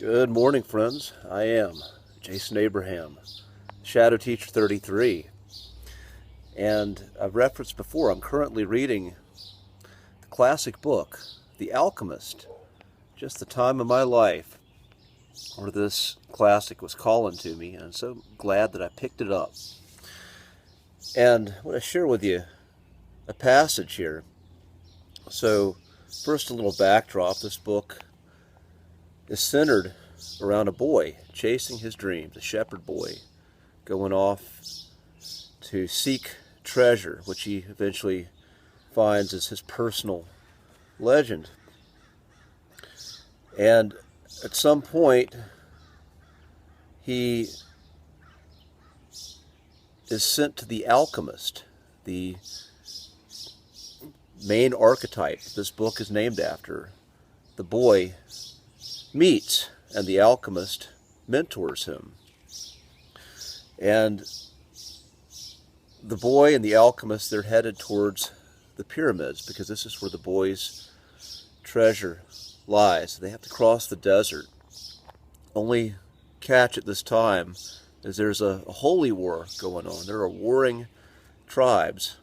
Good morning, friends. I am Jason Abraham, Shadow Teacher 33. And I've referenced before, I'm currently reading the classic book, The Alchemist. Just the time of my life where this classic was calling to me, and I'm so glad that I picked it up. And I want to share with you a passage here. So, first, a little backdrop. This book is centered around a boy chasing his dreams, a shepherd boy going off to seek treasure, which he eventually finds as his personal legend. And at some point, he is sent to the Alchemist, the main archetype this book is named after. The boy meets, and the alchemist mentors him. And the boy and the alchemist, they're headed towards the pyramids, because this is where the boy's treasure lies. They have to cross the desert. Only catch at this time is there's a holy war going on. There are warring tribes,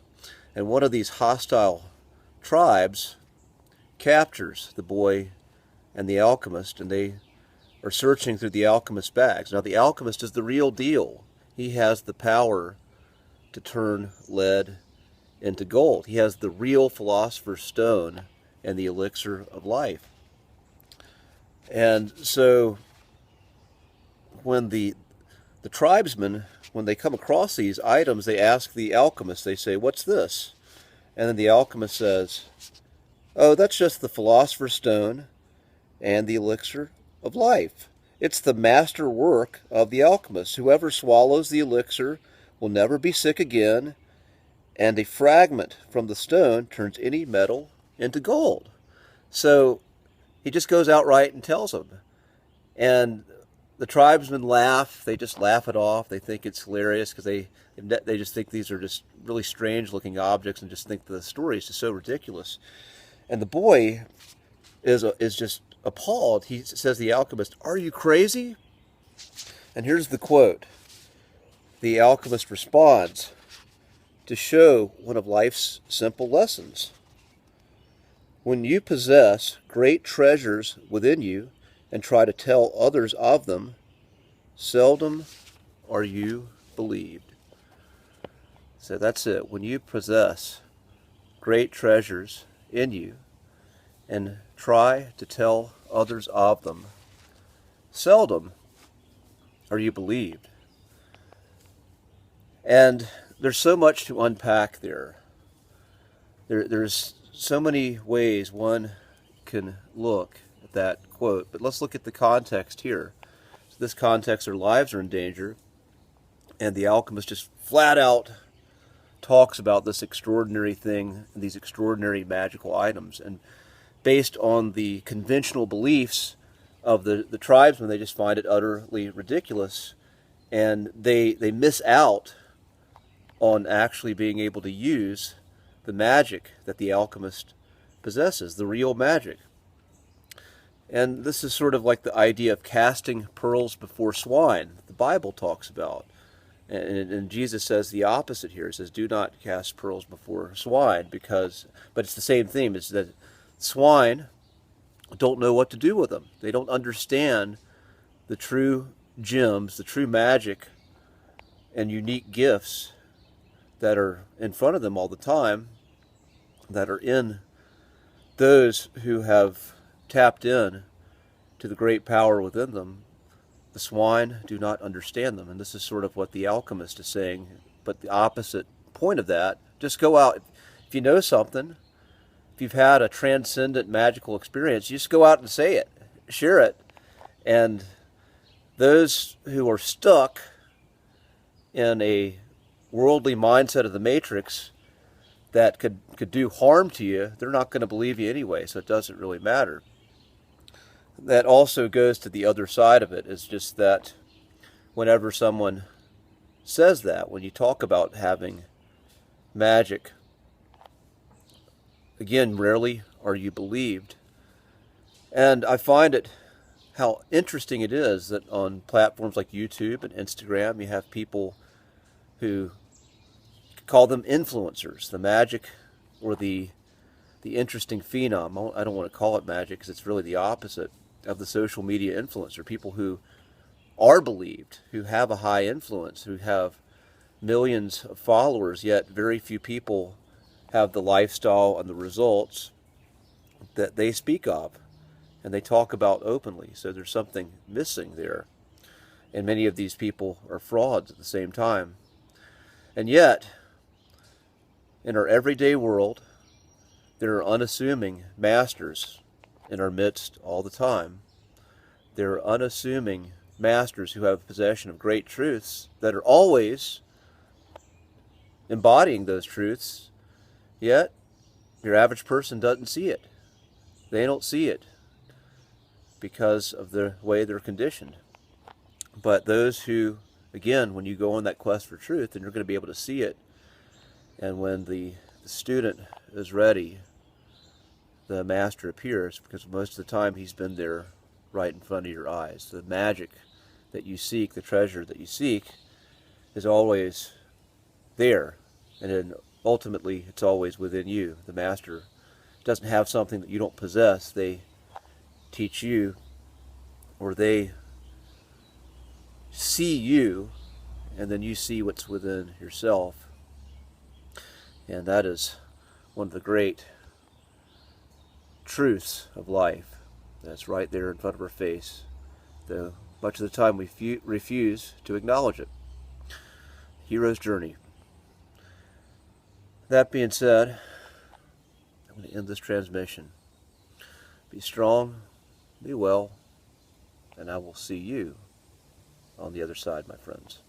and one of these hostile tribes captures the boy and the alchemist, and they are searching through the alchemist's bags. Now, the alchemist is the real deal. He has the power to turn lead into gold. He has the real philosopher's stone and the elixir of life. And so when the tribesmen, when they come across these items, they ask the alchemist, they say, "What's this?" And then the alchemist says, "Oh, that's just the philosopher's stone and the elixir of life. It's the master work of the alchemist. Whoever swallows the elixir will never be sick again, and a fragment from the stone turns any metal into gold." So he just goes outright and tells them. And the tribesmen laugh. They just laugh it off. They think it's hilarious because they just think these are just really strange looking objects, and just think the story is just so ridiculous. And the boy is just appalled. He says to the alchemist, "Are you crazy?" And here's the quote. The alchemist responds, "To show one of life's simple lessons. When you possess great treasures within you and try to tell others of them, seldom are you believed." So that's it. When you possess great treasures in you and try to tell others of them, seldom are you believed. And there's so much to unpack there. There's so many ways one can look at that quote, but let's look at the context here. So this context, their lives are in danger, and the alchemist just flat out talks about this extraordinary thing, these extraordinary magical items, and based on the conventional beliefs of the tribesmen, they just find it utterly ridiculous, and they miss out on actually being able to use the magic that the alchemist possesses, the real magic. And this is sort of like the idea of casting pearls before swine the Bible talks about. And Jesus says the opposite here. He says, "Do not cast pearls before swine," but it's the same theme. It's that swine don't know what to do with them. They don't understand the true gems, the true magic and unique gifts that are in front of them all the time, that are in those who have tapped in to the great power within them. The swine do not understand them. And this is sort of what the alchemist is saying, but the opposite point of that. Just go out. If you know something, if you've had a transcendent magical experience, you just go out and say it, share it. And those who are stuck in a worldly mindset of the Matrix that could do harm to you, they're not going to believe you anyway, so it doesn't really matter. That also goes to the other side of it, is just that whenever someone says that, when you talk about having magic, again, rarely are you believed. And I find it how interesting it is that on platforms like YouTube and Instagram, you have people who call them influencers, the magic or the interesting phenom. I don't want to call it magic because it's really the opposite of the social media influencer. People who are believed, who have a high influence, who have millions of followers, yet very few people have the lifestyle and the results that they speak of and they talk about openly. So there's something missing there. And many of these people are frauds at the same time. And yet, in our everyday world, there are unassuming masters in our midst all the time. There are unassuming masters who have possession of great truths that are always embodying those truths, yet your average person doesn't see it. They don't see it because of the way they're conditioned. But those who, again, when you go on that quest for truth, then you're going to be able to see it. And when the student is ready, the master appears, because most of the time he's been there right in front of your eyes. The magic that you seek, the treasure that you seek, is always there. And then ultimately, it's always within you. The master doesn't have something that you don't possess. They teach you, or they see you, and then you see what's within yourself. And that is one of the great truths of life that's right there in front of our face, though much of the time we refuse to acknowledge it. Hero's journey. That being said, I'm going to end this transmission. Be strong, be well, and I will see you on the other side, my friends.